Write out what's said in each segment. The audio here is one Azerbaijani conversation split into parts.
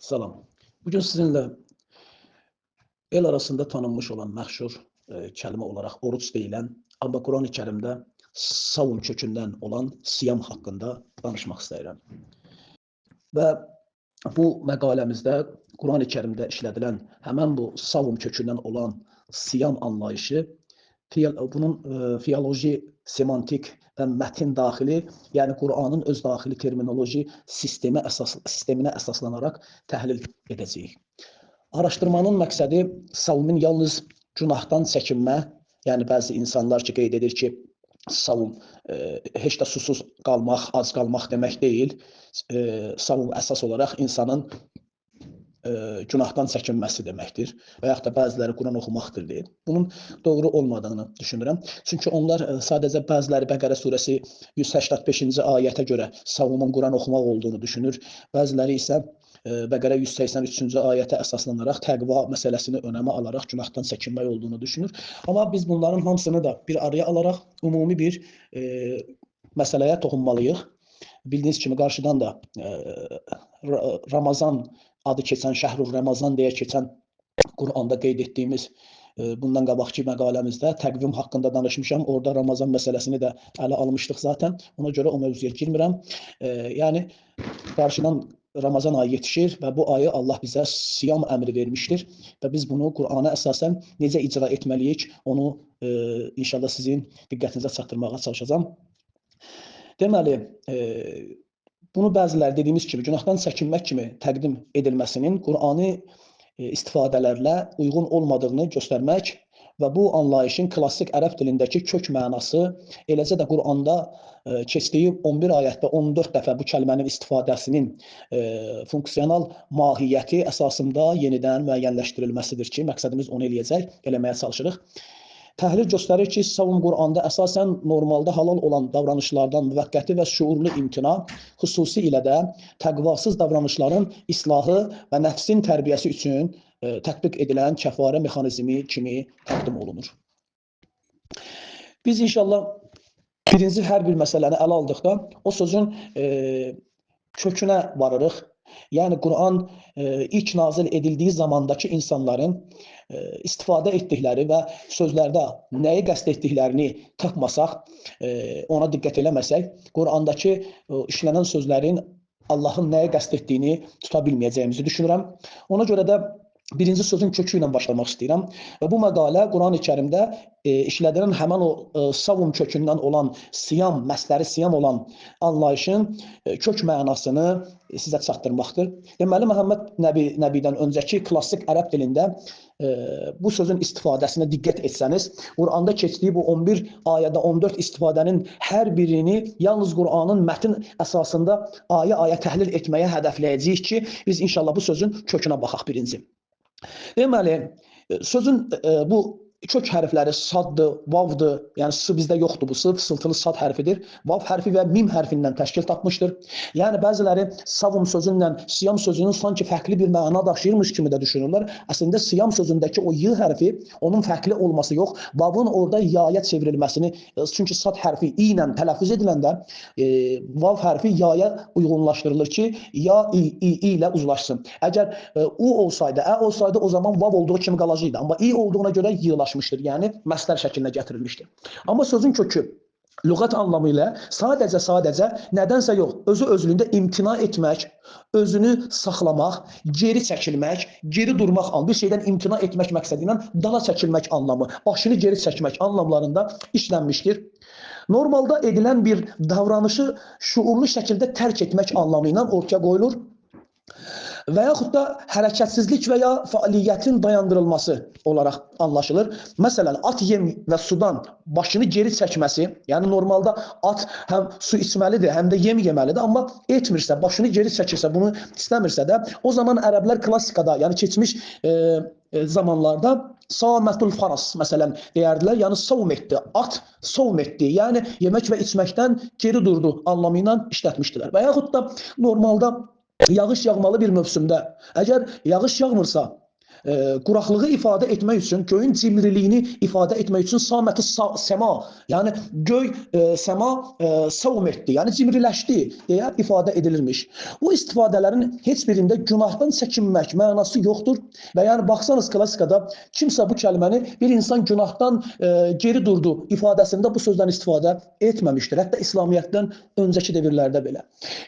Salam. Bugün sizinle el arasında tanınmış olan məşhur kəlmə olaraq oruç deyilən, amma Quran-ı Kərimdə savun kökündən olan siyam haqqında danışmaq istəyirəm. Və bu məqaləmizdə Quran-ı Kərimdə işlədilən həmən bu savun kökündən olan siyam anlayışı, bunun filoloji, semantik və mətin daxili, yəni Quranın öz daxili terminoloji sisteminə əsaslanaraq təhlil edəcəyik. Araşdırmanın məqsədi savmun yalnız günahdan çəkinmə, yəni bəzi insanlar ki, qeyd edir ki, savun heç də susuz qalmaq, ac qalmaq demək deyil. Savun əsas olaraq insanın günahdan çəkinməsi deməkdir və yaxud da bəziləri Quran oxumaqdır deyir. Bunun doğru olmadığını düşünürəm. Çünki onlar sadəcə bəziləri Bəqərə surəsi 185-ci ayətə görə savunun Quran oxumaq olduğunu düşünür. Bəziləri isə Bəqərə 183-cü ayətə əsaslanaraq təqva məsələsini önəmə alaraq günahdan çəkinmək olduğunu düşünür. Amma biz bunların hamısını da bir araya alaraq ümumi bir məsələyə toxunmalıyıq. Bildiyiniz kimi qarşıdan da Ramazan adı keçən, Şəhrur Ramazan deyə keçən Quranda qeyd etdiyimiz bundan qabaqki məqaləmizdə təqvim haqqında danışmışam. Orada Ramazan məsələsini də ələ almışdıq zaten. Ona görə o mövzuya girmirəm. Yəni qarşıdan Ramazan ayı yetişir və bu ayı Allah bizə siyam əmri vermişdir və biz bunu Qurana əsasən necə icra etməliyik, onu inşallah sizin diqqətinizə çatdırmağa çalışacağam. Deməli, bunu bəziləri dediyimiz kimi günahdan çəkinmək kimi təqdim edilməsinin Qurani istifadələrlə uyğun olmadığını göstərmək və bu anlayışın klassik ərəb dilindəki kök mənası, eləcə də Quranda keçdiyi 11 ayətdə 14 dəfə bu kəlmənin istifadəsinin funksional mahiyyəti əsasında yenidən müəyyənləşdirilməsidir ki, məqsədimiz onu eləməyə çalışırıq. Təhlil göstərir ki, savun Quranda əsasən normalda halal olan davranışlardan müvəqqəti və şuurlu imtina, xüsusi ilə də təqvasız davranışların islahı və nəfsin tərbiyəsi üçün tətbiq edilən kəfarə mexanizmi kimi təqdim olunur. Biz inşallah birinci hər bir məsələni ələ aldıqda o sözün kökünə varırıq. Yəni Quran ilk nazil edildiyi zamandakı insanların istifadə etdikləri və sözlərdə nəyi qəsd etdiklərini tapmasaq, ona diqqət eləməsək, Qurandakı işlənən sözlərin Allahın nəyi qəsd etdiyini tuta bilməyəcəyimizi düşünürəm. Ona görə də birinci sözün kökü ilə başlamaq istəyirəm. Və bu məqalə Quran-ı Kərimdə işlədilən həmən o savun kökündən olan siyam, məsləri siyam olan anlayışın kök mənasını sizə çatdırmaqdır. Deməli, Məhəmməd Nəbidən öncəki klassik ərəb dilində bu sözün istifadəsinə diqqət etsəniz, Quranda keçdiyi bu 11 ayədə 14 istifadənin hər birini yalnız Quranın mətin əsasında ayə-ayə təhlil etməyə hədəfləyəcəyik ki, biz inşallah bu sözün kökünə baxaq birinci. Deməli, sözün bu kök hərfləri saddır, vavdır, yəni s bizdə yoxdur bu s, fısıltılı sad hərfidir. Vav hərfi və mim hərfindən təşkil tapmışdır. Yəni bəziləri savun sözündən siyam sözünün sanki fərqli bir məna daşıyırmış kimi də düşünürlər. Əslində siyam sözündəki o y hərfi onun fərqli olması yox, vavın orada yaya çevrilməsini, çünki sad hərfi i ilə tələffüz ediləndə vav hərfi yaya uyğunlaşdırılır ki, ya i ilə uzlaşsın. Əgər u olsaydı, ə olsaydı o zaman vav olduğu kimi qalacaqdı. Amma i olduğuna görə yığılaşmışdır. Yəni məsdər şəklinə gətirilmişdir. Amma sözün kökü lüğət anlamı ilə sadəcə nədənsə yox, özü özlüyündə imtina etmək, özünü saxlamaq, geri çəkilmək, geri durmaq, bir şeydən imtina etmək məqsədi ilə dala çəkilmək anlamı, başını geri çəkmək anlamlarında işlənmişdir. Normalda edilən bir davranışı şuurlu şəkildə tərk etmək anlamı ilə ortaya qoyulur. Və yaxud da hərəkətsizlik və ya fəaliyyətin dayandırılması olaraq anlaşılır. Məsələn, at yem və sudan başını geri çəkməsi, yəni normalda at həm su içməlidir, həm də yem yeməlidir, amma etmirsə, başını geri çəkirsə, bunu istəmirsə də, o zaman ərəblər klassikada, yəni keçmiş zamanlarda samətul faras, məsələn, deyərdilər, yəni savm etdi, at savm etdi, yəni yemək və içməkdən geri durdu anlamı ilə işlətmişdilər. Və yaxud da normalda yağış yağmalı bir mövsümdə, əgər yağış yağmırsa, quraqlığı ifadə etmək üçün, göyün cimriliyini ifadə etmək üçün saməti səma, yəni göy səma savm etdi, yəni cimriləşdi deyə ifadə edilirmiş. Bu istifadələrin heç birində günahdan çəkinmək mənası yoxdur və yəni baxsanız klassikada kimsə bu kəlməni bir insan günahdan geri durdu ifadəsində bu sözdən istifadə etməmişdir. Hətta İslamiyyətdən öncəki devirlərdə belə.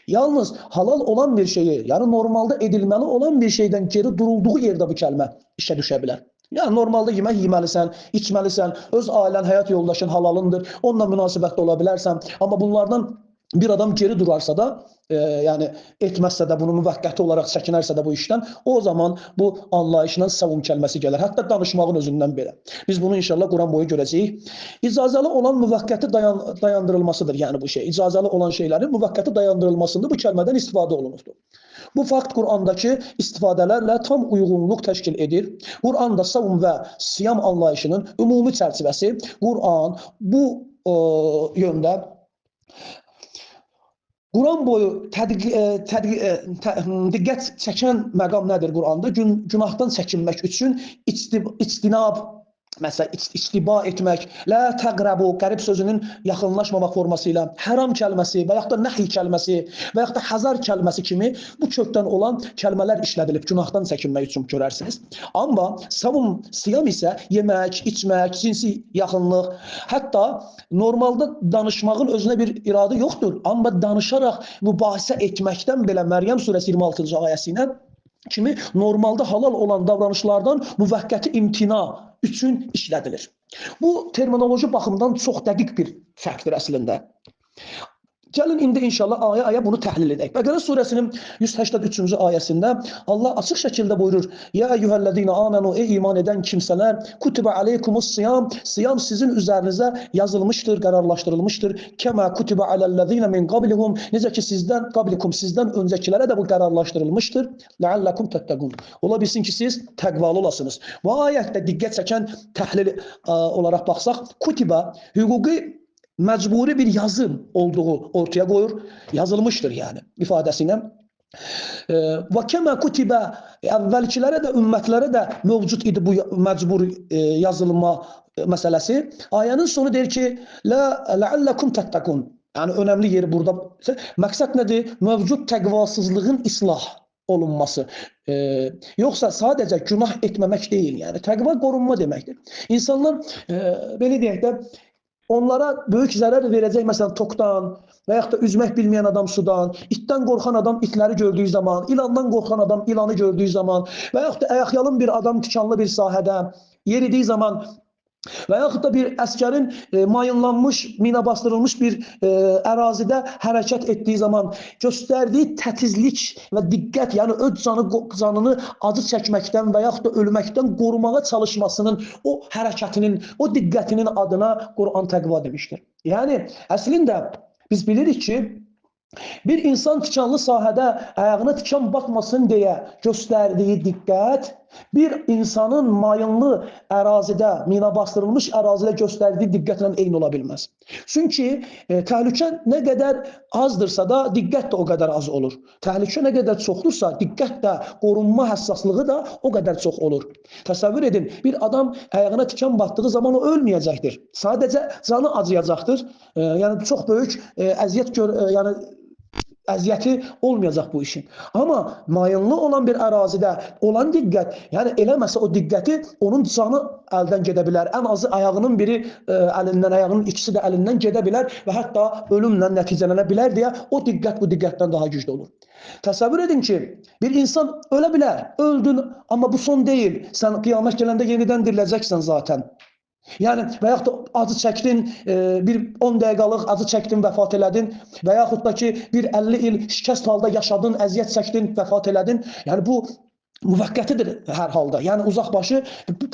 Yalnız halal olan bir şeyi, yəni normalda edilməli olan bir şeydən geri durulduğu yerdə bu kəlmə işə düşə bilər. Yəni normalda yemək yeməlisən, içməlisən, öz ailən, həyat yoldaşın halalındır, onunla münasibətdə ola bilərsən. Amma bunlardan bir adam geri durarsa da, yəni etməzsə də, bunu müvəqqəti olaraq çəkinərsə də bu işdən, o zaman bu anlayışla savun kəlməsi gələr. Hətta danışmağın özündən belə. Biz bunu inşallah Quran boyu görəcəyik. İcazəli olan müvəqqəti dayandırılmasıdır, yəni bu şey. İcazəli olan şeylərin müvəqqəti dayandırılmasında bu kəlmədən istifadə olunubdur. Bu fakt Qurandakı istifadələrlə tam uyğunluq təşkil edir. Quranda savun və siyam anlayışının ümumi çərçivəsi, Quran bu yöndə Quran boyu diqqət çəkən məqam nədir Quranda? Günahdan çəkinmək üçün istinab, məsələn, istiba etmək, lə təqrəbu, qərib sözünün yaxınlaşmamaq forması ilə həram kəlməsi və yaxud da nəhi kəlməsi və yaxud da həzar kəlməsi kimi bu kökdən olan kəlmələr işlədilib günahdan çəkinmək üçün görərsiniz. Amma savun, siyam isə yemək, içmək, cinsi yaxınlıq, hətta normalda danışmağın özünə bir iradə yoxdur. Amma danışaraq mübahisə etməkdən belə Məryəm surəsi 26-cı ayəsi ilə kimi normalda halal olan davranışlardan müvəqqəti imtina üçün işlədilir. Bu terminoloji baxımdan çox dəqiq bir fərqdir əslində. Gəlin indi inşallah aya bunu təhlil edək. Bəqərə surəsinin 183-cü ayəsində Allah açıq şəkildə buyurur: "Ya eyyuhellezine amenu, ey iman edən kimsələr, kutiba aleykumus siyam, siyam sizin üzərinizə yazılmışdır, qərarlaşdırılmışdır. Kema kutiba alellezine min qablikum, necə ki sizdən öncəkilərə də bu qərarlaşdırılmışdır. La'allakum tattaqun." Ola bilsin ki siz təqvalı olasınız. Bu ayətdə diqqət çəkən təhlil olaraq baxsaq, kutiba hüquqi məcburi bir yazım olduğu ortaya qoyur, yazılmışdır yəni ifadəsilə. Və kəmə kutibə, əvvəlkilərə də, ümmətlərə də mövcud idi bu məcbur yazılma məsələsi. Ayənin sonu deyir ki, la'allakum tattaqun. Yəni önəmli yeri burada. Məqsəd nədir? Mövcud təqvasızlığın islah olunması. Yoxsa sadəcə günah etməmək deyil. Yəni təqva qorunma deməkdir. İnsanlar belə deyək də onlara böyük zərər verəcək, məsələn, tokdan və yaxud da üzmək bilməyən adam sudan, itdən qorxan adam itləri gördüyü zaman, ilandan qorxan adam ilanı gördüyü zaman və yaxud da ayaqyalın bir adam tikanlı bir sahədə yeridiyi zaman və yaxud da bir əskərin mayınlanmış, mina bastırılmış bir ərazidə hərəkət etdiyi zaman göstərdiyi tətizlik və diqqət, yəni öz canını acı çəkməkdən və yaxud da ölməkdən qorumağa çalışmasının, o hərəkətinin, o diqqətinin adına Quran təqva demişdir. Yəni, əslində biz bilirik ki, bir insan tikanlı sahədə ayağına tikan batmasın deyə göstərdiyi diqqət, bir insanın mayınlı ərazidə, mina bastırılmış ərazidə göstərdiyi diqqətlə eyni ola bilməz. Çünki təhlükə nə qədər azdırsa da, diqqət də o qədər az olur. Təhlükə nə qədər çoxdursa, diqqət də, qorunma həssaslığı da o qədər çox olur. Təsəvvür edin, bir adam ayağına tikan batdığı zaman o ölməyəcəkdir. Sadəcə canı acıyacaqdır. Yəni çox böyük əziyyəti olmayacaq bu işin. Amma mayınlı olan bir ərazidə olan diqqət, yəni eləməsə o diqqəti onun canı əldən gedə bilər. Ən azı ayağının biri əlindən, ayağının ikisi də əlindən gedə bilər və hətta ölümlə nəticələnə bilər deyə o diqqət bu diqqətdən daha güclü olur. Təsəvvür edin ki, bir insan ölə bilər, öldün, amma bu son deyil. Sən qiyamət gələndə yenidən diriləcəksən zaten. Yəni, və yaxud da acı çəkdin, bir 10 dəqiqalıq acı çəkdin, vəfat elədin və yaxud da ki, bir 50 il şikəst halda yaşadın, əziyyət çəkdin, vəfat elədin. Yəni, bu müvəqqətidir hər halda. Yəni, uzaqbaşı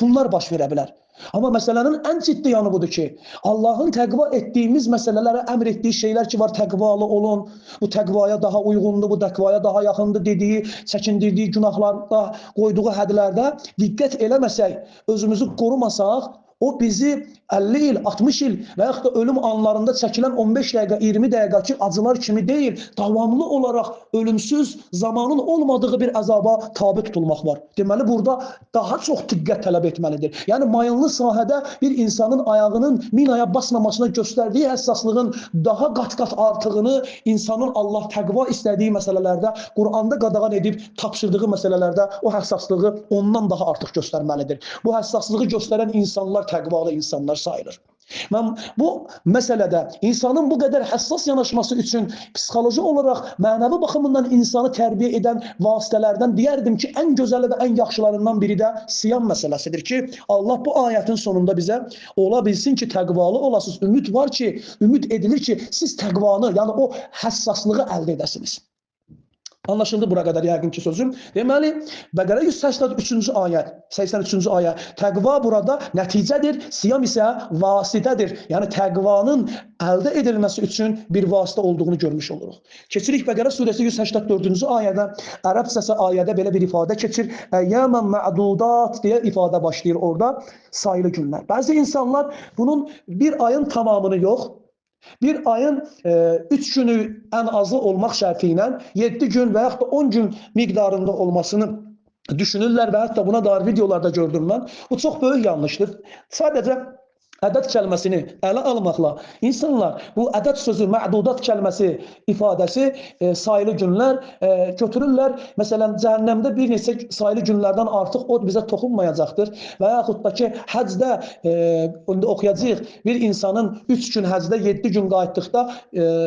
bunlar baş verə bilər. Amma məsələnin ən ciddi yanı budur ki, Allahın təqva etdiyimiz məsələlərə əmr etdiyi şeylər ki var, təqvalı olun, bu təqvaya daha uyğundur, bu təqvaya daha yaxındır dediyi, çəkindirdiyi günahlarda, qoyduğu hədlərdə diqqət eləməsək, özümüzü qorumasaq, o bizi 50 il, 60 il və yaxud da ölüm anlarında çəkilən 15 dəqiqə, 20 dəqiqəki acılar kimi deyil, davamlı olaraq ölümsüz zamanın olmadığı bir əzaba tabi tutulmaq var. Deməli, burada daha çox diqqət tələb etməlidir. Yəni, mayınlı sahədə bir insanın ayağının minaya basmamasına göstərdiyi həssaslığın daha qat-qat artığını insanın Allah təqva istədiyi məsələlərdə, Quranda qadağan edib tapşırdığı məsələlərdə o həssaslığı ondan daha artıq göstərməlidir. Bu həssaslığı göstərən insanlar təqvalı insanlar sayılır. Mən bu məsələdə insanın bu qədər həssas yanaşması üçün psixoloji olaraq mənəvi baxımından insanı tərbiyə edən vasitələrdən deyərdim ki, ən gözəli və ən yaxşılarından biri də siyam məsələsidir ki, Allah bu ayətin sonunda bizə ola bilsin ki, təqvalı olasınız. Ümid var ki, ümid edilir ki, siz təqvanı, yəni o həssaslığı əldə edəsiniz. Anlaşıldı bura qədər yəqin ki sözüm. Deməli, Bəqərə 183-cü ayə, 83-cü ayə. Təqva burada nəticədir, siyam isə vasitədir. Yəni təqvanın əldə edilməsi üçün bir vasitə olduğunu görmüş oluruq. Keçirik Bəqərə surəsi 184-cü ayədə. Ərəbcəsi ayədə belə bir ifadə keçir. Əyyəmən mə'dudat deyə ifadə başlayır orada. Sayılı günlər. Bəzi insanlar bunun bir ayın tamamını yox, bir ayın 3 günü ən azı olmaq şərti ilə 7 gün və yaxud da 10 gün miqdarında olmasını düşünürlər və hətta buna dair videolarda gördüm mən. Bu çox böyük yanlışdır. Sadəcə ədəd kəlməsini ələ almaqla insanlar bu ədəd sözü, mə'dudat kəlməsi ifadəsi sayılı günlər götürürlər. Məsələn, cəhənnəmdə bir neçə sayılı günlərdən artıq o bizə toxunmayacaqdır. Və yaxud da ki, həcdə oxuyacaq bir insanın 3 gün həcdə 7 gün qayıtdıqda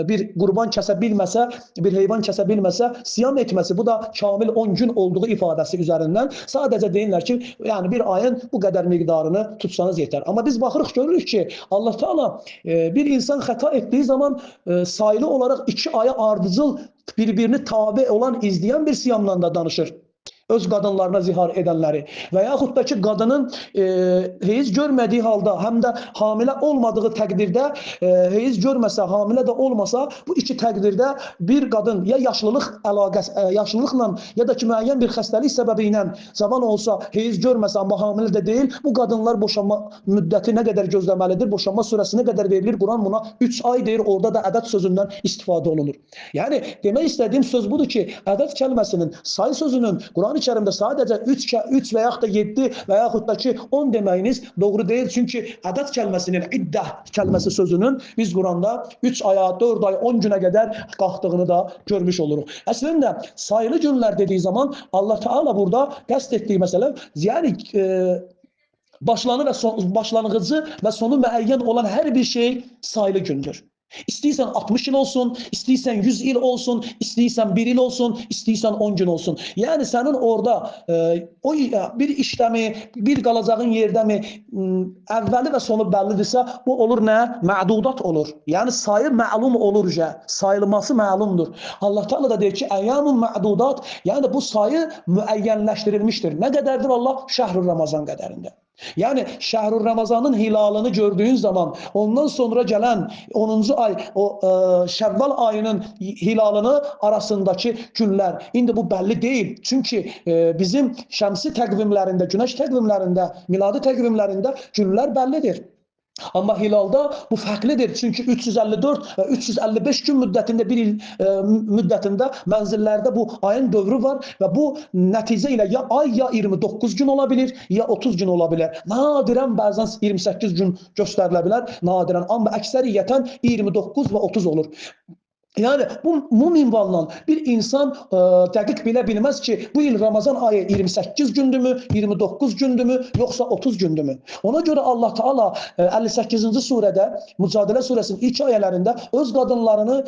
bir qurban kəsə bilməsə, bir heyvan kəsə bilməsə, siyam etməsi, bu da kamil 10 gün olduğu ifadəsi üzərindən sadəcə deyirlər ki, yəni bir ayın bu qədər miqdarını tutsanız yetər. Amma biz baxırıq görürük ki, Allah Teala bir insan xəta etdiyi zaman sayılı olaraq 2 aya ardıcıl bir-birini tabe olan, izləyən bir siyamdan da danışır. Öz qadınlarına zihar edənləri və yaxud da ki, qadının heyiz görmədiyi halda, həm də hamilə olmadığı təqdirdə, heyiz görməsə, hamilə də olmasa, bu iki təqdirdə bir qadın ya yaşlılıqla ya da ki, müəyyən bir xəstəlik səbəbi ilə cavan olsa, heyiz görməsə, amma hamilə də deyil, bu qadınlar boşanma müddəti nə qədər gözləməlidir, boşanma sürəsi nə qədər verilir, Quran buna 3 ay deyir, orada da ədəd sözündən istifadə olunur. Yəni, demək istədiyim söz budur ki, ədəd kəlməsinin, say sözünün Quran-ı Kərimdə sadəcə 3 və yaxud da 7 və yaxud da ki 10 deməyiniz doğru deyil. Çünki ədəd kəlməsinin, iddə kəlməsi sözünün biz Quranda 3 aya, 4 ay, 10 günə qədər qalxdığını da görmüş oluruq. Əslində, sayılı günlər dediyi zaman Allah Teala burada qəsd etdiyi məsələ, yəni başlanğıcı və sonu müəyyən olan hər bir şey sayılı gündür. İstəyirsən 60 il olsun, istəyirsən 100 il olsun, istəyirsən 1 il olsun, istəyirsən 10 gün olsun. Yəni sənin orada o bir işləmi, bir qalacağın yerdəmi əvvəli və sonu bəllidirsə, bu olur nə? Mə'dudat olur. Yəni sayı məlum olur, sayılması məlumdur. Allah Teala da deyir ki, əyyamun mə'dudat, yəni bu sayı müəyyənləşdirilmişdir. Nə qədərdir Allah? Şəhr-ü Ramazan qədərində. Yəni Şəhr-ü Ramazanın hilalını gördüyün zaman ondan sonra gələn 10-cu ay o Şəvval ayının hilalını arasındakı günlər indi bu bəlli deyil. Çünki bizim şəmsi təqvimlərində, günəş təqvimlərində, miladi təqvimlərində günlər bəllidir. Amma hilalda bu fərqlidir. Çünki 354 və 355 gün müddətində, bir il müddətində mənzillərdə bu ayın dövrü var və bu nəticə ilə ya ay ya 29 gün ola bilir, ya 30 gün ola bilər. Nadirən bəzən 28 gün göstərilə bilər, nadirən. Amma əksəriyyətən 29 və 30 olur. Yəni, bu minvalla bir insan dəqiq bilə bilməz ki, bu il Ramazan ayı 28 gündürmü, 29 gündürmü, yoxsa 30 gündürmü? Ona görə Allah Teala 58-ci surədə, Mücadilə surəsinin ilk ayələrində öz qadınlarını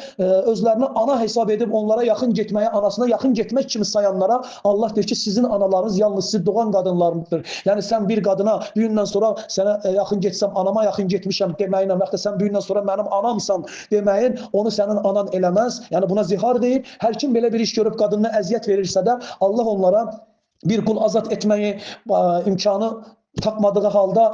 özlərinə ana hesab edib onlara yaxın getməyə, anasına yaxın getmək kimi sayanlara Allah deyir ki, sizin analarınız yalnız siz doğan qadınlarınızdır. Yəni, sən bir qadına bir gündən sonra sənə yaxın getsəm, anama yaxın getmişəm deməyinə, və yaxud da sən bir gündən sonra mənim anamsan deməyin, onu sənin anan eləməz. Yəni buna zihar deyil. Hər kim belə bir iş görüb qadınına əziyyət verirsə də Allah onlara bir qul azad etməyi imkanı tapmadığı halda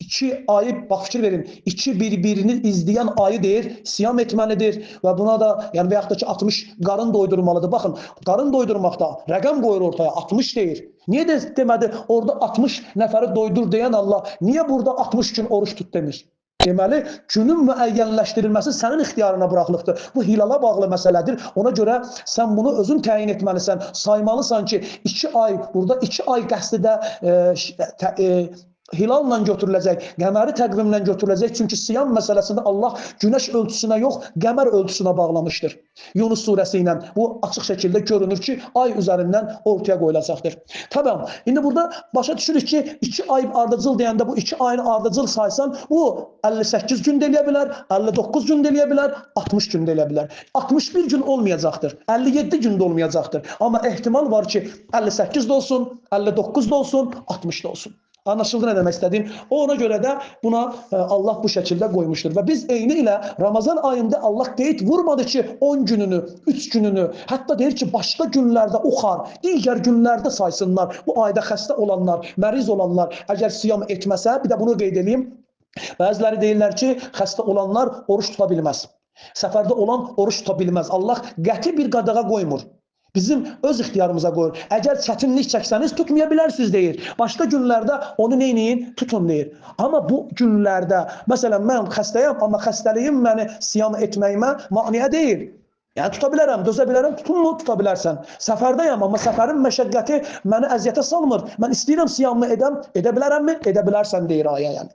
İki ayı, bak fikir verin, iki birbirini izleyen ayı deyir, siyam etməlidir ve buna da yani veyahut da ki 60 qarın doydurmalıdır. Bakın, qarın doydurmaqda rəqəm qoyur ortaya, 60 deyir. Niye de demədi orada 60 nəfəri doydur deyən Allah, niye burada 60 gün oruç tut demir? Deməli, günün müəyyənləşdirilməsi sənin ixtiyarına buraxılıbdır. Bu hilala bağlı məsələdir. Ona görə sən bunu özün təyin etməlisən. Saymalısan ki, 2 ay, burada 2 ay qəsdidə hilalla götürüləcək, qəməri təqvimlə götürüləcək. Çünki siyam məsələsində Allah günəş ölçüsünə yox, qəmər ölçüsünə bağlamışdır. Yunus surəsi ilə bu açıq şəkildə görünür ki, ay üzərindən ortaya qoyulacaqdır. Tamam, indi burada başa düşürük ki, 2 ay ardıcıl deyəndə bu 2 ayın ardıcıl saysan, bu 58 gün də eləyə bilər, 59 gün də eləyə bilər, 60 gün də eləyə bilər. 61 gün olmayacaqdır, 57 gün də olmayacaqdır. Amma ehtimal var ki, 58 də olsun, 59 da olsun, 60 da olsun. Anlaşıldı ne demek istediğim? Ona göre de buna Allah bu şekilde koymuştur. Ve biz eyni ile Ramazan ayında Allah qeyd vurmadı ki 10 gününü, 3 gününü, hatta deyir ki başka günlerde oxar, diğer günlerde saysınlar. Bu ayda xəstə olanlar, məriz olanlar eğer siyam etməsə, bir de bunu qeyd edeyim. Bəziləri deyirlər ki, xəstə olanlar oruç tuta bilməz. Səfərdə olan oruç tuta bilməz. Allah qəti bir qadağa qoymur. Bizim öz ixtiyarımıza qoyur. Əgər çətinlik çəksəniz tutmaya bilərsiniz deyir. Başqa günlərdə onu neyləyin? Tutun deyir. Amma bu günlərdə, məsələn mən xəstəyəm, amma xəstəliyim məni siyam etməyimə maniə deyil. Yəni tuta bilərəm, dözə bilərəm, tutunmu? Tuta bilərsən. Səfərdəyəm, amma səfərin məşəqqəti məni əziyyətə salmır. Mən istəyirəm siyamımı edəm, edə bilərəmmi? Edə bilərsən deyir ayə yəni.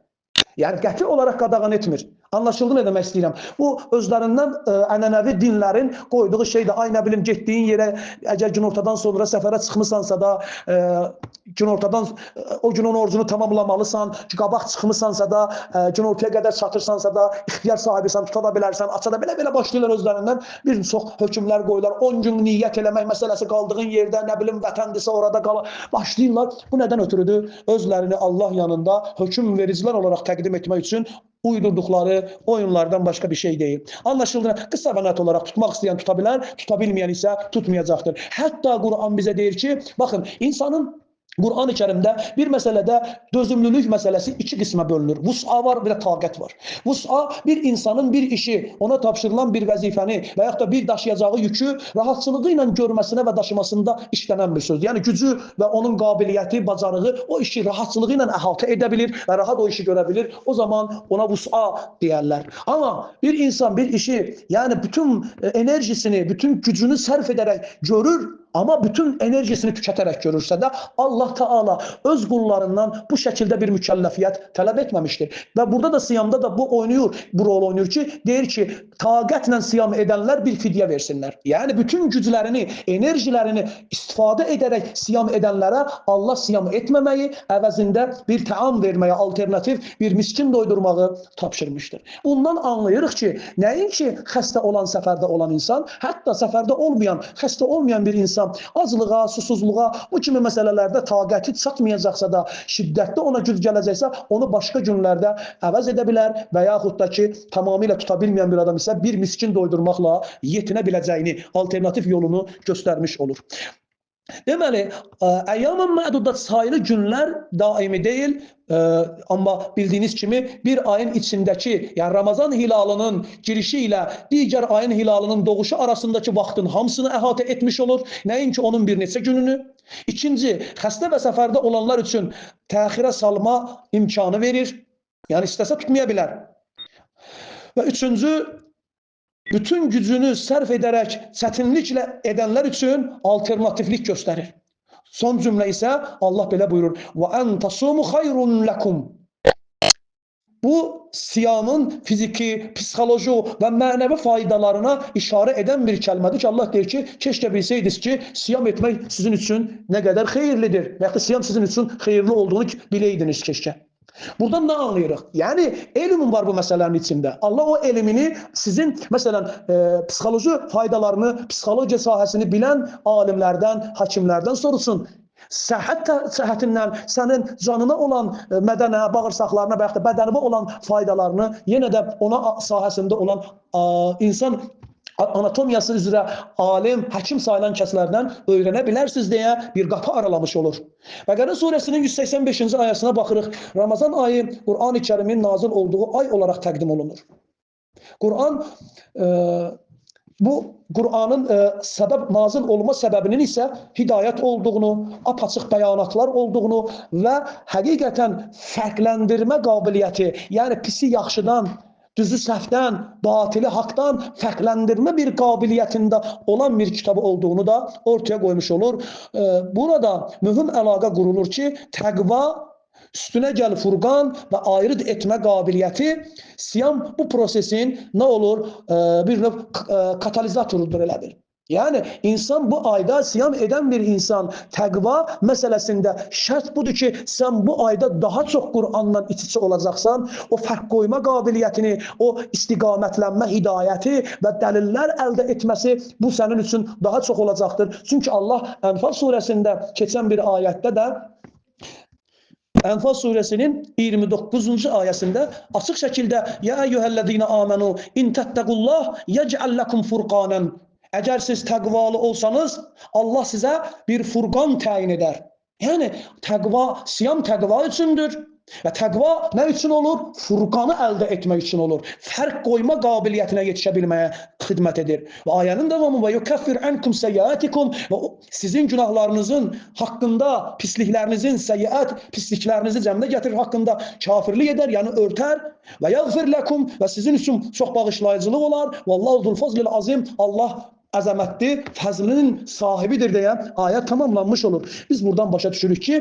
Yəni qəti olaraq qadağan etmir. Anlaşıldı ne demek istəyirəm? Bu özlərindən ənənəvi dinlərin qoyduğu şeydir. Ay nə bilim getdiyin yerə əgər günortadan sonra səfərə çıxmısansa da günortadan o gün onun orucunu tamamlamalısan, qabaq çıxmısansa da günortaya qədər çatırsansa da ixtiyar sahibisən, tuta da bilərsən, aça da belə başlayırlar özlərindən bir çox hökmlər qoyurlar. 10 gün niyyət eləmək məsələsi qaldığın yerdə nə bilim vətəndirsə orada başlayırlar. Bu nədən ötürüdür? Özlərini Allah yanında hökm vericilər olaraq təqdim etmək üçün uydurduqları oyunlardan başka bir şey değil. Anlaşıldı. Kısa ve net olarak tutmak isteyen tutabilir, tutabilmeyen ise tutmayacaktır. Hatta Kur'an bize der ki, bakın insanın Kur'an-ı Kerim'de bir meselede dözümlülük meselesi iki kısma bölünür. Vus'a var, bir de taqət var. Vus'a bir insanın bir işi, ona tapşırılan bir vəzifəni veyahut da bir daşıyacağı yükü rahatçılığı ilə görməsində və daşımasında işlenen bir söz. Yani gücü ve onun qabiliyyəti, bacarığı o işi rahatçılığı ilə əhatə edə bilir və rahat o işi görə bilir. O zaman ona vus'a deyərlər. Ama bir insan bir işi, yani bütün enerjisini, bütün gücünü sərf edərək görür, ama bütün enerjisini tükəterek görürse de Allah Teala öz qullarından bu şekilde bir mükəlləfiyyət tələb etməmiştir. Ve burada da siyamda da bu rol oynuyor ki, deyir ki, taqətlə siyam edenler bir fidye versinler. Yani bütün güclerini, enerjilerini istifadə edərək siyam edenlere Allah siyam etməməyi, əvəzində bir təam verməyə, alternatif bir miskin doydurmağı tapşırmıştır. Bundan anlayırıq ki, nəinki xəstə olan, səfərdə olan insan, hətta səfərdə olmayan, xəstə olmayan bir insan acılığa, susuzluğa, bu kimi məsələlərdə taqəti çatmayacaqsa da, şiddətli ona güc gələcəksə, onu başqa günlərdə əvəz edə bilər və yaxud da ki, tamamilə tuta bilməyən bir adam isə bir miskin doydurmaqla yetinə biləcəyini, alternatif yolunu göstərmiş olur. Deməli, əyyamən mədudat sayılı günlər daimi deyil, amma bildiyiniz kimi bir ayın içindəki, yəni Ramazan hilalının girişi ilə digər ayın hilalının doğuşu arasındakı vaxtın hamısını əhatə etmiş olur. Nəinki onun bir neçə gününü. İkinci, xəstə və səfərdə olanlar üçün təxirə salma imkanı verir. Yəni istəsə tutmaya bilər. Və üçüncü, bütün gücünü sərf edərək çətinliklə edənlər üçün alternatiflik göstərir. Son cümlə isə Allah belə buyurur: "Və en tasumu hayrun lakum." Bu siyamın fiziki, psixoloji və mənəvi faydalarına işarə edən bir kəlmədir ki, Allah deyir ki, keşke bilsəydiniz ki, siyam etmək sizin üçün nə qədər xeyirlidir və ya siyam sizin üçün xeyirli olduğunu biləydiniz keşke. Buradan ne anlayırıq? Yani elmin var bu məsələnin içində. Allah o elmini sizin məsələn psixoloji faydalarını, psixologiya sahəsini bilən alimlərdən, hakimlərdən soruşsun. Səhhətindən sənin canına olan mədənə, bağırsaqlarına və yaxud da bədənimə olan faydalarını yenə də ona sahəsində olan insan anatomiyası üzrə alim, həkim sayılan kəslərdən öyrənə bilərsiniz deyə bir qapı aralamış olur. Bəqərə surəsinin 185-ci ayəsina baxırıq. Ramazan ayı Qur'an-ı Kərimin nazil olduğu ay olaraq təqdim olunur. Qur'an bu Qur'anın nazil olma səbəbinin isə hidayət olduğunu, apaçıq bəyanatlar olduğunu və həqiqətən fərqləndirmə qabiliyyəti, yəni pisi yaxşıdan, düzü səhvdən, batili haqdan fərqləndirmə bir qabiliyyətində olan bir kitabı olduğunu da ortaya qoymuş olur. Burada mühüm əlaqə qurulur ki, təqva, üstünə gəl Furqan və ayrı etmə qabiliyyəti siyam bu prosesin nə olur? Bir növ katalizatorudur elə bir. Yəni insan bu ayda siyam edən bir insan təqva məsələsində şərt budur ki, sən bu ayda daha çox Qur'anla iç-içə olacaqsan, o fərq qoyma qabiliyyətini, o istiqamətlənmə hidayəti və dəlillər əldə etməsi bu sənin üçün daha çox olacaqdır. Çünki Allah Ənfal surəsində keçən bir ayətdə də Ənfal surəsinin 29-cu ayəsində açıq şəkildə Ya eyyuhəllezine amenu in təttəqullah yec'al lakum furqanan. Əgər siz təqvalı olsanız, Allah sizə bir furqan təyin edər. Yəni təqva, siyam təqva üçündür. Və təqva nə üçün olur? Furqanı əldə etmək üçün olur. Fərq qoyma qabiliyyətinə yetişə bilməyə xidmət edir. Və ayənin davamı və yukaffir ankum sayyiatikum, və sizin günahlarınızın haqqında, pisliklərinizin, səyyiət pisliklərinizi cəmdə gətirir haqqında kafirlik edər, yəni örtər. Və yaghfir lakum, və sizin üçün çox bağışlayıcılıq olar. Vallahu zul fazlil azim, Allah əzəmətli, fəzlinin sahibidir deyə ayət tamamlanmış olur. Biz buradan başa düşürük ki,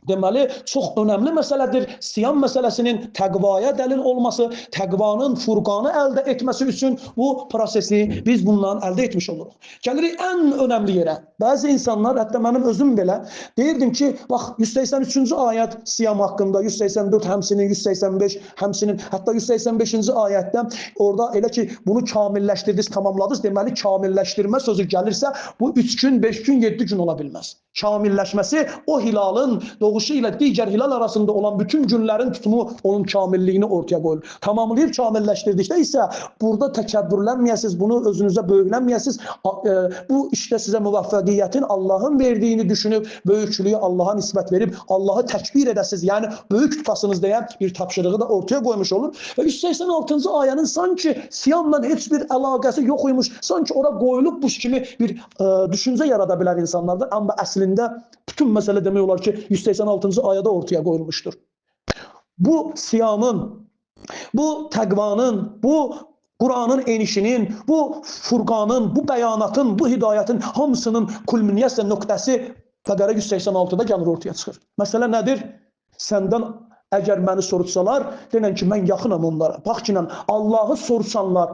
deməli, çox önəmli məsələdir siyam məsələsinin təqvaya dəlil olması, təqvanın Furqanı əldə etməsi üçün bu prosesi biz bundan əldə etmiş oluruq. Gəlirik ən önəmli yerə. Bəzi insanlar, hətta mənim özüm belə deyirdim ki, bax 183-cü ayət siyam haqqında, 184 həmsinin, 185 həmsinin, hətta 185-ci ayətdə orada elə ki, bunu kamilləşdirdiniz, tamamladınız, deməli kamilləşdirmə sözü gəlirsə, bu 3 gün, 5 gün, 7 gün ola bilməz. Kamilləşməsi o hilalın doğuşu ilə digər hilal arasında olan bütün günlərin tutumu onun kamilliyini ortaya qoyur. Tamamlayıb kamilləşdirdikdə isə burada təkəbbürlənməyəsiniz, bunu özünüzə böyüklənməyəsiniz. Bu işdə sizə müvəffəqiyyətin Allahın verdiyini düşünüb, böyüklüyü Allaha nisbət verib, Allahı təkbir edəsiniz, yəni böyük tutasınız deyə bir tapşırığı da ortaya qoymuş olur. Və 186-cı ayənin sanki siyamla heç bir əlaqəsi yox imiş, sanki ora qoyulubmuş kimi bir düşüncə yarada bilər insanlardan, amma əslində bütün məsələ demək olar ki, 186-cı ayədə ortaya qoyulmuşdur. Bu siyamın, bu təqvanın, bu Qur'anın enişinin, bu Furqanın, bu bəyanatın, bu hidayətin hamısının kulminiyasiya nöqtəsi Bəqərə 186-da gəlir ortaya çıxır. Məsələ nədir? Səndən əgər məni soruşsalar, denən ki, mən yaxınam onlara. Bax ki, Allahı soruşanlar,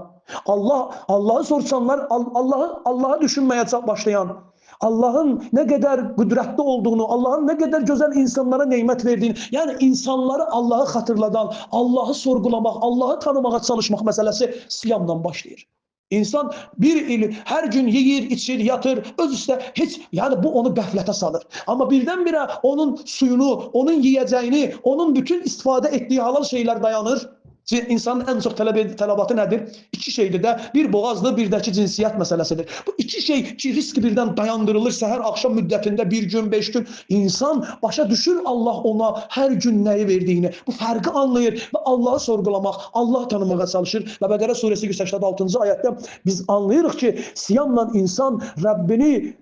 Allahı soruşanlar, Allahı düşünməyə başlayan, Allahın nə qədər qüdrətli olduğunu, Allahın nə qədər gözəl insanlara neymət verdiyini, yəni insanları Allahı xatırladan, Allahı sorğulamaq, Allahı tanımağa çalışmaq məsələsi siyamdan başlayır. İnsan bir il hər gün yeyir, içir, yatır, öz üstə heç, yəni bu onu qəflətə salır. Amma birdən-birə onun suyunu, onun yiyəcəyini, onun bütün istifadə etdiyi halal şeylər dayanır. İnsanın ən çox tələbatı nədir? İki şeydir də, bir boğazdır, bir də ki, cinsiyyət məsələsidir. Bu iki şey ki, risk birdən dayandırılır, səhər axşam müddətində bir gün, 5 gün, insan başa düşür Allah ona hər gün nəyi verdiyini, bu fərqi anlayır və Allahı sorğulamaq, Allah tanımağa çalışır. Və Bəqərə surəsi 186-cı ayətdə biz anlayırıq ki, siyamla insan Rəbbini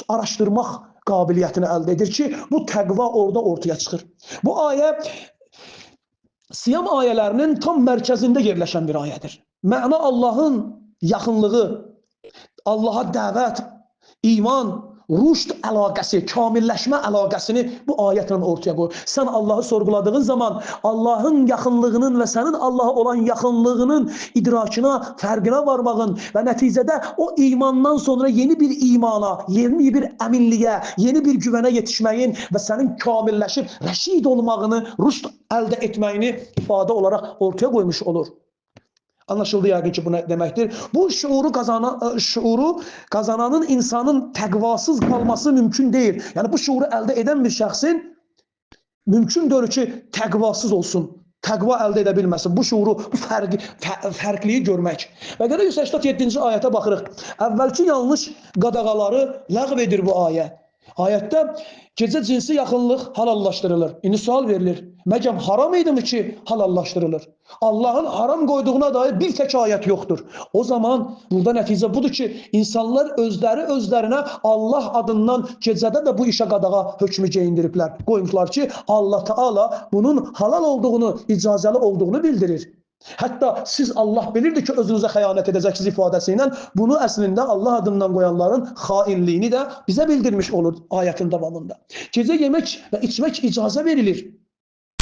araşdırmaq qabiliyyətini əldə edir ki, bu təqva orada ortaya çıxır. Bu ayə siyam ayələrinin tam mərkəzində yerləşən bir ayədir. Məna Allahın yaxınlığı, Allaha dəvət, iman, rüşd əlaqəsi, kamilləşmə əlaqəsini bu ayətlə ortaya qoyur. Sən Allahı sorğuladığın zaman Allahın yaxınlığının və sənin Allaha olan yaxınlığının idrakına, fərqinə varmağın və nəticədə o imandan sonra yeni bir imana, yeni bir əminliyə, yeni bir güvənə yetişməyin və sənin kamilləşib rəşid olmağını, rüşd əldə etməyini ifadə olaraq ortaya qoymuş olur. Anlaşıldı yəqin ki, bu nə deməkdir? Bu şuuru qazananın insanın təqvasız qalması mümkün deyil. Yəni bu şuuru əldə edən bir şəxsin mümkün deyil ki, təqvasız olsun. təqva əldə edə bilməsin. Bu şuuru, bu fərqliyi görmək. Bəqərə 187-ci ayətə baxırıq. Əvvəlki yanlış qadağaları ləğv edir bu ayə. Ayətdə gecə cinsi yaxınlıq halallaşdırılır. İndi sual verilir. Məcəm haram idimi ki halallaşdırılır? Allahın haram qoyduğuna dair bir tək ayət yoxdur. O zaman burada nəticə budur ki, insanlar özlərinə Allah adından gecədə də bu işə qadağa hökmü geyindiriblər. Qoymuşlar ki, Allah Teala bunun halal olduğunu, icazəli olduğunu bildirir. Hətta siz Allah bilirdi ki, özünüzə xəyanət edəcəksiniz ifadəsi ilə bunu əslində Allah adından qoyanların xainliyini də bizə bildirmiş olur ayətin davamında. Gecə yemək və içmək icazə verilir.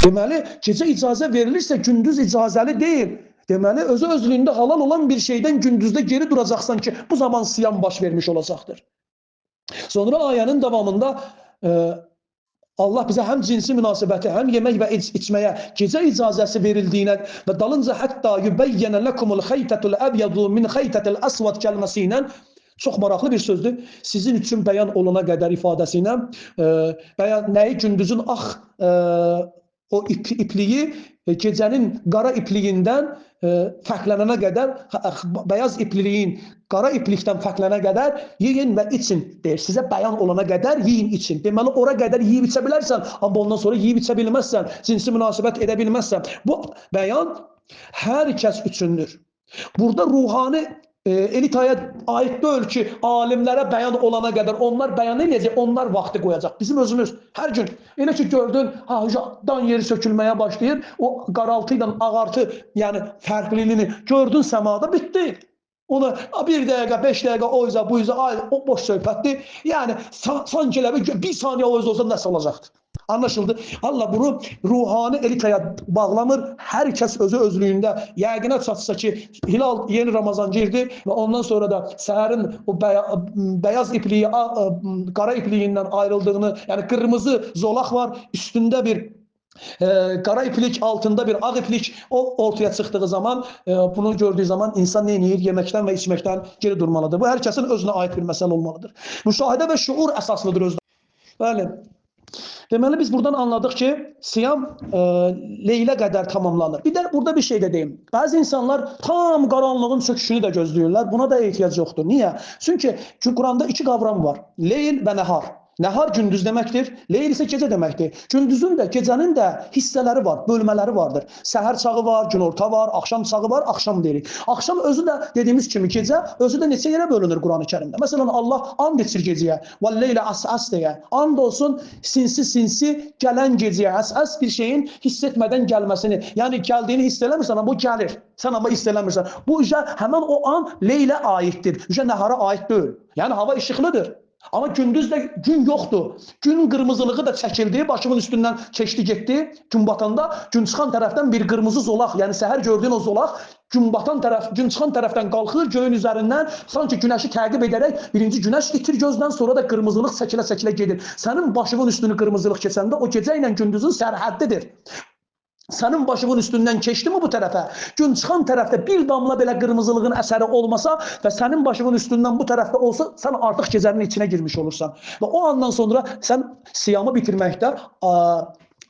Deməli, gecə icazə verilirsə gündüz icazəli deyil. Deməli, özlüyündə halal olan bir şeydən gündüzdə geri duracaqsan ki, bu zaman siyam baş vermiş olacaqdır. Sonra ayənin davamında Allah bizə həm cinsi münasibəti, həm yemək və içməyə gecə icazəsi verildiyinə və dalınca hətta yübəyyənə ləkumul xeytətul əbyadu min xeytətil əsvad kəlməsi ilə çox maraqlı bir sözdür. Sizin üçün bəyan olana qədər ifadəsi ilə nəyi gündüzün o ipliyi gecənin qara ipliyindən fərqlənənə qədər, bəyaz ipliyin qara iplikdən fərqlənənə qədər yiyin və için deyir. Sizə bəyan olana qədər yiyin, için. Deməli, ora qədər yiyib içə bilərsən, amma ondan sonra yiyib içə bilməzsən, cinsi münasibət edə bilməzsən. Bu bəyan hər kəs üçündür. Burada ruhani elitaya aid deyil ki, alimlərə bəyan olana qədər onlar bəyan edəcək, onlar vaxtı qoyacaq. Bizim özümüz hər gün, elə ki gördün, dan yeri sökülməyə başlayır, o qaraltı ilə ağartı, yəni fərqliliğini gördün səmada, bitdi. Onu 1 dəqiqə, 5 dəqiqə o izə, bu izə, o boş söhbətdir. Yəni, sanki elə bir saniyə o izə olsa nəsə olacaqdır. Anlaşıldı. Allah bunu ruhani elitaya bağlamır. Hər kəs özlüyündə yəqinə çatsa ki, hilal yeni Ramazan girdi və ondan sonra da səhərin o beyaz ipliği qara ipliğindən ayrıldığını, yəni qırmızı zolaq var, üstündə bir qara iplik, altında bir ağ iplik ortaya çıxdığı zaman, bunu gördüyü zaman insan nə edir? Yeməkdən və içməkdən geri durmalıdır. Bu hər kəsin özünə aid bir məsələ olmalıdır. Müşahidə və şuur əsaslıdır özdə. Bəli. Deməli, biz buradan anladıq ki, siyam leylə qədər tamamlanır. Bir də burada bir şey də deyim. Bəzi insanlar tam qaranlığın çöküşünü də gözləyirlər. Buna da ehtiyac yoxdur. Niyə? Çünki Quranda iki qavram var. Leyl və nəhar. Nəhar gündüz deməkdir, leyl isə gecə deməkdir. Gündüzün də, gecənin də hissələri var, bölmələri vardır. Səhər çağı var, günorta var, axşam çağı var, axşam deyirik. Axşam özü də dediyimiz kimi gecə, özü də neçə yerə bölünür Quran-ı Kərimdə. Məsələn, Allah and içir gecəyə, vəlleylə əs-əs deyə. And olsun sinsi gələn gecəyə, əs-əs bir şeyin hiss etmədən gəlməsini. Yəni, gəldiyini hiss eləmirsən, amma bu gəlir. Sən amma hiss eləmirsən. Bu həmən o an leylə aiddir, nəhara aid deyil. Yəni, hava işıqlıdır. Amma gündüz də gün yoxdur. Gün qırmızılığı da çəkildi, başımın üstündən keçdi, getdi. Gün batanda, gün çıxan tərəfdən bir qırmızı zolaq, yəni səhər gördüyün o zolaq, gün çıxan tərəfdən qalxır, göyün üzərindən sanki günəşi təqib edərək birinci günəş itir gözdən, sonra da qırmızılıq çəkilə-çəkilə gedir. Sənin başımın üstünü qırmızılıq keçəndə o gecə ilə gündüzün sərhəddidir. Sənin başımın üstündən keçdi mi bu tərəfə? Gün çıxan tərəfdə bir damla belə qırmızılığın əsəri olmasa və sənin başımın üstündən bu tərəfdə olsa, sən artıq gecənin içinə girmiş olursan. Və o andan sonra sən siyamı bitirməkdə,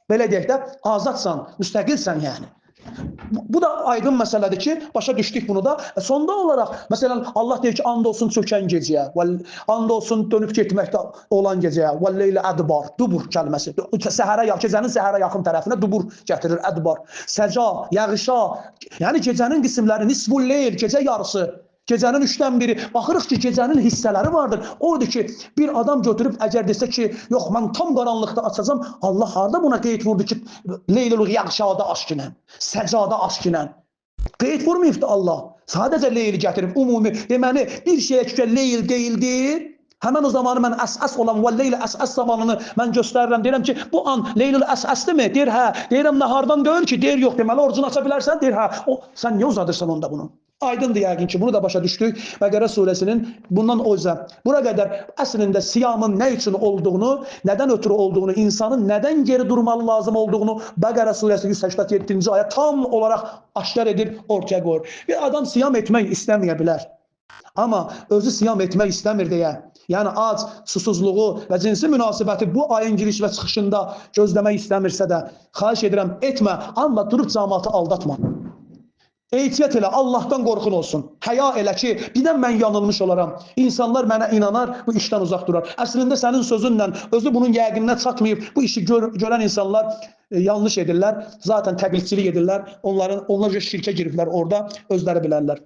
belə deyək də, azadsan, müstəqilsən yəni. Bu da aydın məsələdir ki, başa düşdük bunu da. Sonda olaraq, məsələn, Allah deyir ki, and olsun çökən gecəyə, and olsun dönüb getməkdə olan gecəyə, vəlleylə ədbar, dubur kəlməsi, gecənin səhərə yaxın tərəfinə dubur gətirir, ədbar, səca, yağışa, yəni gecənin qismləri, nisbulleyl, gecə yarısı, gecənin 3dən biri, baxırıq ki, gecənin hissələri vardır. Odur ki, bir adam götürüb əgər desə ki, yox, mən tam qaranlıqda açacam, Allah harada buna qeyd vurdu ki, leylul yağşada aşkinən, səcada aşkinən. Qeyd vurmayıbdır Allah. Sadəcə leyli gətirib, umumi. Deməli, bir şeyə ki, leyl deyildir, həmən o zamanı mən əs-əs olan və leylə əs-əs zamanını mən göstərirəm. Deyirəm ki, bu an leylül əs-əsdir mi? Deyir, hə. Deyirəm, nahardan deyil ki, deyir, yox. Deməli, orucunu aça bilərsən? Deyir, hə. Sən niyə uzadırsan onda bunu? Aydındır yəqin ki, bunu da başa düşdük. Bəqərə surəsinin bundan o yüzden bura qədər əslində siyamın nə üçün olduğunu, nədən ötürü olduğunu, insanın nədən geri durmalı lazım olduğunu Bəqərə surəsi 187-ci ayə tam olaraq aşkar edir, ortaya qoyur. Bir adam siyam etmək istəməyə bilər. Amma özü siyam etmək istəmir deyə, yəni ac, susuzluğu və cinsi münasibəti bu ayın giriş və çıxışında gözləmək istəmirsə də, xahiş edirəm, etmə, amma durub cəmaatı aldatma. Ehtiyat elə, Allahdan qorxun olsun. Həya elə ki, birdən mən yanılmış olaram. İnsanlar mənə inanar, bu işdən uzaq durar. Əslində sənin sözünlə özü bunun yəqininə çatmayıb, bu işi görən insanlar yanlış edirlər. Zaten təqlidçilik edirlər. Onlar şirkə giriblər orada, özləri bilərlər.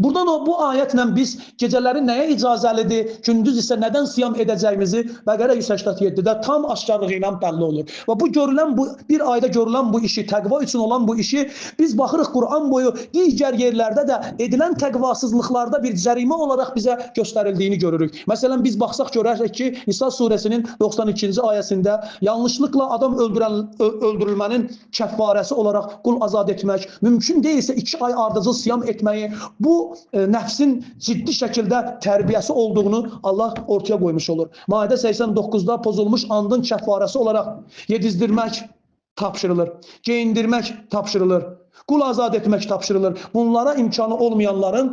Buradan bu ayətlə biz gecələri nəyə icazəlidir, gündüz isə nədən siyam edəcəyimizi Bəqərə 187-də tam aşkarlığı ilə bəlli olur. Və bu görülən, bir ayda görülən bu işi, təqva üçün olan bu işi biz baxırıq Quran boyu digər yerlərdə də edilən təqvasızlıqlarda bir cərimə olaraq bizə göstərildiyini görürük. Məsələn, biz baxsaq görərik ki, Nisa surəsinin 92-ci ayəsində yanlışlıqla adam öldürülmənin kəffarəsi olaraq qul azad etmək, mümkün deyilsə 2 ay ardıcıl siyam etməyi, bu nəfsin ciddi şəkildə tərbiyəsi olduğunu Allah ortaya qoymuş olur. Maide 89-da pozulmuş andın kəffarəsi olaraq yedizdirmək tapşırılır, geyindirmək tapşırılır, qul azad etmək tapşırılır. Bunlara imkanı olmayanların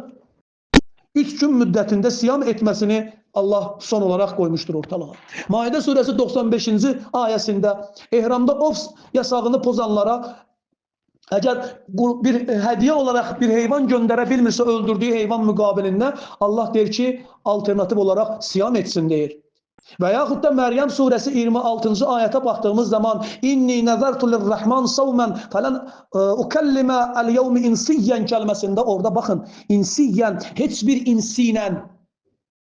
3 gün müddətində siyam etməsini Allah son olaraq qoymuşdur ortalığa. Maide surəsi 95-ci ayəsində ehramda ov yasağını pozanlara əgər bir hədiyyə olaraq bir heyvan göndərə bilmirsə öldürdüyü heyvan müqabilində Allah deyir ki, alternativ olaraq siyam etsin deyir. Və yaxud da Məryəm surəsi 26-cı ayətə baxdığımız zaman İnni nəzərtu lirrahman savmən fələn ukallimə əl-yevmi insiyyən kəlməsində orada baxın, insiyyən heç bir insi ilə,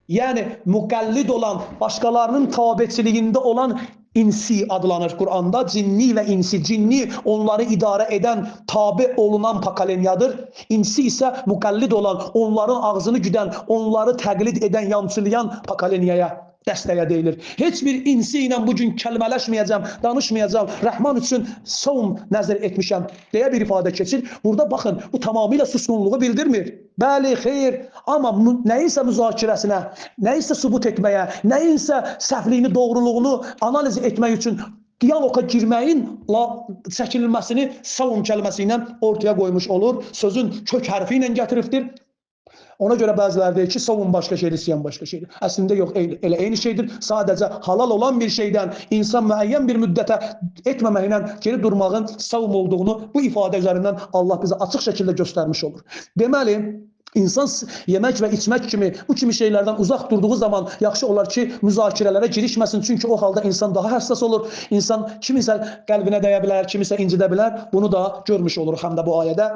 yəni müqəllid olan, başqalarının tabiçiliyində olan İnsi adlanır Quranda. Cinni və insi. Cinni onları idarə edən, tabi olunan pakaleniyadır. İnsi isə müqəllid olan, onların ağzını güdən, onları təqlid edən, yamçılayan pakaleniyaya, dəstəyə deyilir. Heç bir insi ilə bugün kəlmələşməyəcəm, danışmayacam, Rəhman üçün savm nəzər etmişəm deyə bir ifadə keçir. Burada baxın, bu tamamilə susqunluğu bildirmir. Bəli, xeyr, amma nəyinsə müzakirəsinə, nəyinsə sübut etməyə, nəyinsə səhvliyini, doğruluğunu analiz etmək üçün diyaloqa girməyin çəkilməsini savm kəlməsi ilə ortaya qoymuş olur. Sözün kök hərfi ilə gətiribdir. Ona görə bəziləri deyir ki, savun başqa şeydir, siyam başqa şeydir. Əslində yox, elə eyni şeydir. Sadəcə halal olan bir şeydən insan müəyyən bir müddətə etməməklə geri durmağın savun olduğunu bu ifadə üzərindən Allah bizə açıq şəkildə göstərmiş olur. Deməli, İnsan yemək və içmək kimi bu kimi şeylərdən uzaq durduğu zaman yaxşı olar ki, müzakirələrə girişməsin. Çünki o halda insan daha həssas olur. İnsan kimisə qəlbinə dəyə bilər, kimisə incidə bilər. Bunu da görmüş oluruq həm də bu ayədə.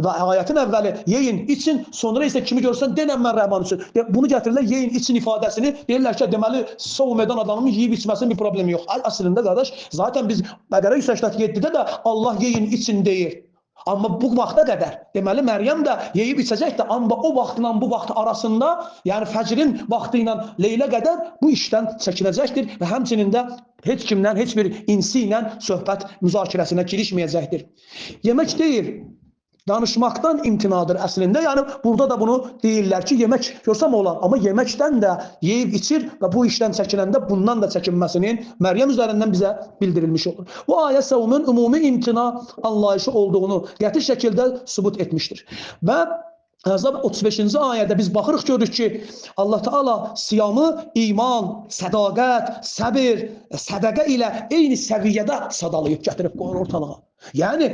Və ayətin əvvəli yeyin, için, sonra isə kimi görsən denən mən Rəhman üçün. Bunu gətirirlər, yeyin, için ifadəsini. Deyirlər ki, deməli, savm edən adamın yeyib içməsinin bir problemi yox. Əslində, qardaş, zaten biz Bəqərə 187-də də Allah yeyin, için deyir. Amma bu vaxta qədər, deməli Məryəm də yeyib içəcək də, amma o vaxtla bu vaxt arasında, yəni fəcrin vaxtı ilə Leylə qədər bu işdən çəkinəcəkdir və həmçinin də heç kimdən, heç bir insi ilə söhbət müzakirəsinə girişməyəcəkdir. Yemək deyir, danışmaqdan imtinadır əslində. Yəni burada da bunu deyirlər ki, yemək görsəm olar, amma yeməkdən də yeyib içir və bu işdən çəkinəndə bundan da çəkinməsinin Məryəm üzərindən bizə bildirilmiş olur. Bu ayə savunun ümumi imtina anlayışı olduğunu qəti şəkildə sübut etmişdir. Və Əzab 35-ci ayədə biz baxırıq, görürük ki, Allah Teala siyamı iman, sədaqət, səbir, sədaqə ilə eyni səviyyədə sadalayıb gətirib qoyur ortalığa. Yəni,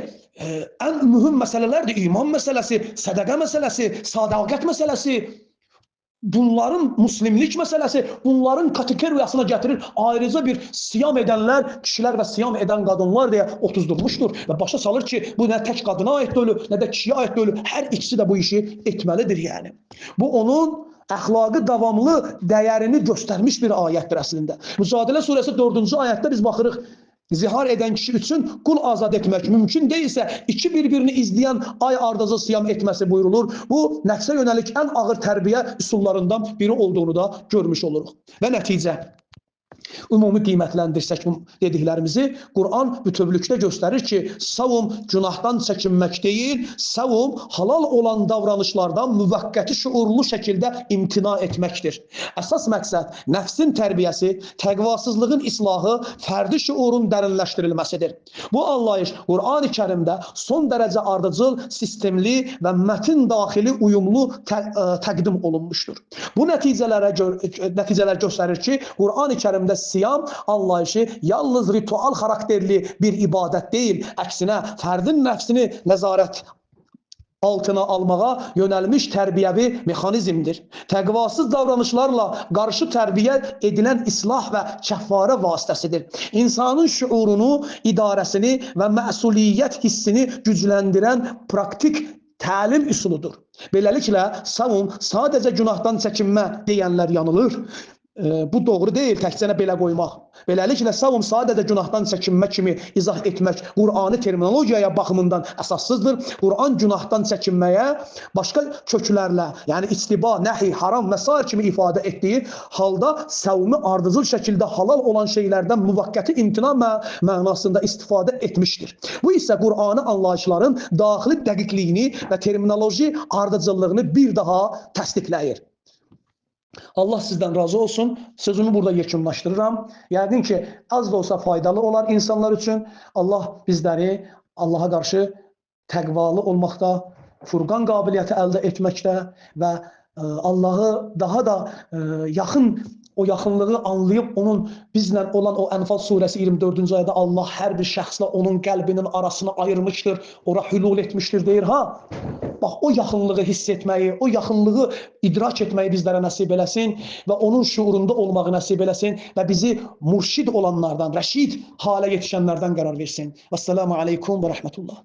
ən mühüm məsələlərdir. İman məsələsi, sədaqə məsələsi, sadaqət məsələsi, bunların muslimlik məsələsi, bunların kateqoriyasına gətirir. Ayrıca bir siyam edənlər, kişilər və siyam edən qadınlar deyə otuzdurmuşdur. Və başa salır ki, bu nə tək qadına aid deyil, nə də kişiyə aid deyil. Hər ikisi də bu işi etməlidir yəni. Bu onun əxlaqı davamlı dəyərini göstərmiş bir ayətdir əslində. Mücadilə surəsi 4-cü ayətdə biz baxırıq. Zihar edən kişi üçün qul azad etmək mümkün deyilsə, iki bir-birini izləyən ay ardıcıl siyam etməsi buyurulur. Bu, nəfsə yönəlik ən ağır tərbiyə üsullarından biri olduğunu da görmüş oluruq. Və nəticə, Ümumi qiymətləndirsək bu dediklərimizi, Quran bütövlükdə göstərir ki, savm günahdan çəkinmək deyil, savm halal olan davranışlardan müvəqqəti şuurlu şəkildə imtina etməkdir. Əsas məqsəd nəfsin tərbiyəsi, təqvasızlığın islahı, fərdi şuurun dərinləşdirilməsidir. Bu anlayış Quran-ı Kərimdə son dərəcə ardıcıl, sistemli və mətin daxili uyumlu təqdim olunmuşdur. Bu nəticələr göstərir ki, Quran-ı Kərimdə siyam anlayışı yalnız ritual xarakterli bir ibadət deyil, əksinə fərdin nəfsini nəzarət altına almağa yönəlmiş tərbiyəvi mexanizmdir. Təqvasız davranışlarla qarşı tərbiyə edilən islah və kəffarə vasitəsidir. İnsanın şuurunu, idarəsini və məsuliyyət hissini gücləndirən praktik təlim üsuludur. Beləliklə, savm sadəcə günahdan çəkinmə deyənlər yanılır. Bu doğru deyil, təkcə belə qoymaq. Beləliklə, savm sadəcə günahdan çəkinmə kimi izah etmək Qur'anı terminologiyaya baxımından əsassızdır. Qur'an günahdan çəkinməyə başqa köklərlə, yəni istiba, nəhi, haram və s. kimi ifadə etdiyi halda savmı ardıcıl şəkildə halal olan şeylərdən müvəqqəti imtina mənasında istifadə etmişdir. Bu isə Qur'anı anlayışların daxili dəqiqliyini və terminoloji ardıcıllığını bir daha təsdiqləyir. Allah sizdən razı olsun. Sözümü burada yekunlaşdırıram. Yəqin ki, az da olsa faydalı olar insanlar üçün. Allah bizləri Allaha qarşı təqvalı olmaqda, furqan qabiliyyəti əldə etməkdə və Allahı daha da yaxın, o yaxınlığı anlayıb onun bizlə olan o Ənfal surəsi 24-cü ayədə Allah hər bir şəxslə onun qəlbinin arasını ayırmışdır, ora hülul etmişdir deyir. Bax, o yaxınlığı hiss etməyi, o yaxınlığı idrak etməyi bizlərə nəsib eləsin və onun şuurunda olmağı nəsib eləsin və bizi murşid olanlardan, rəşid halə yetişənlərdən qərar versin. Vəssalamu aleykum və rəhmətullah.